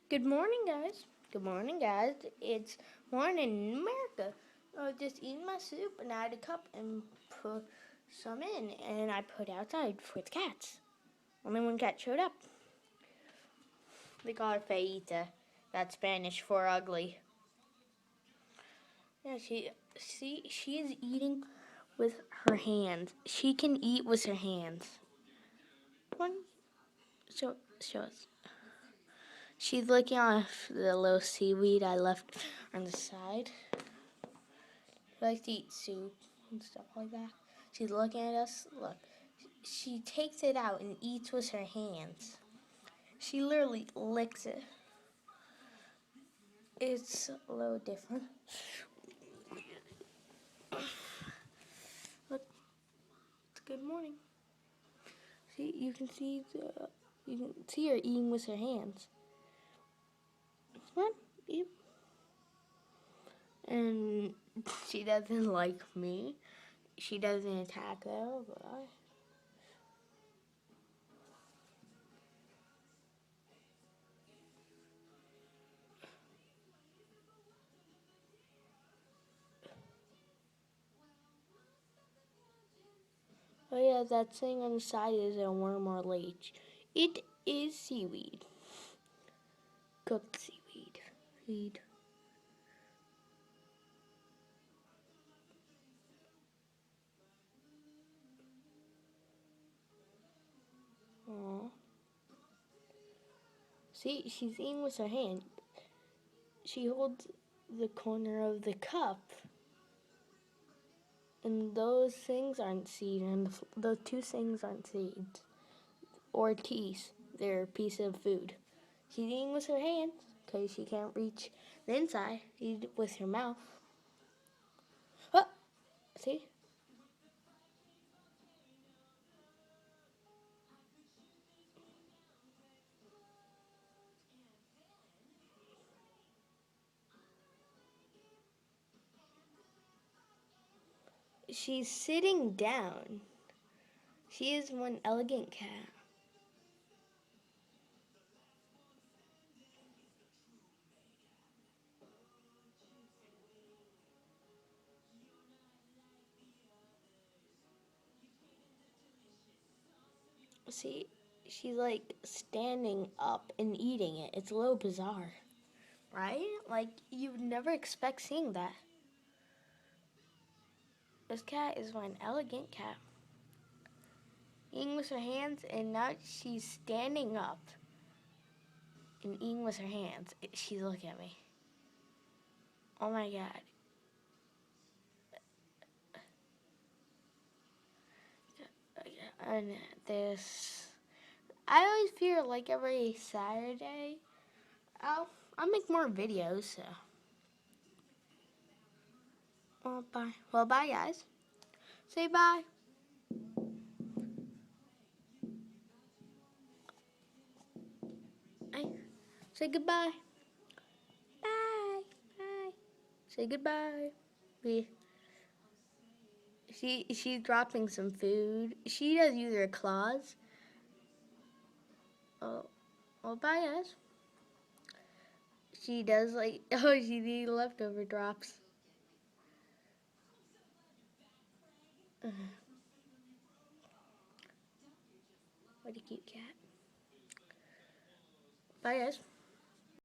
Good morning, guys. Good morning, guys. It's morning in America. I just eating my soup and I had a cup and put some in, and I put outside for the cats. Only one cat showed up. They call her Feita. That's Spanish for ugly. Yeah, she is eating with her hands. She can eat with her hands. Come on, show us. She's licking off the little seaweed I left on the side. She likes to eat soup and stuff like that. She's looking at us. Look, she takes it out and eats with her hands. She literally licks it. It's a little different. Look, it's good morning. See, you can see her eating with her hands. Come on, eat. And she doesn't like me. She doesn't attack though, but oh yeah, that thing on the side is a worm or leech. It is seaweed. Cooked seaweed. Feed. Aww. See, she's eating with her hand. She holds the corner of the cup. And those things aren't seeds, and those two things aren't seeds or teeth. They're a piece of food. She's eating with her hands because she can't reach the inside. Eat with her mouth. Oh, see? She's sitting down. She is one elegant cat. See, she's like standing up and eating it. It's a little bizarre, right? Like, you would never expect seeing that. This cat is one elegant cat. Eating with her hands, and now she's standing up and eating with her hands. She's looking at me. Oh my god. And this, I always feel like every Saturday, I'll make more videos. So, well, bye. Well, bye, guys. Say bye. Hey, say goodbye. Bye. Bye. Say goodbye. She's dropping some food. She does use her claws. Oh, well, bye, guys. She does like, oh, she eats leftover drops. What a cute cat. Bye, guys.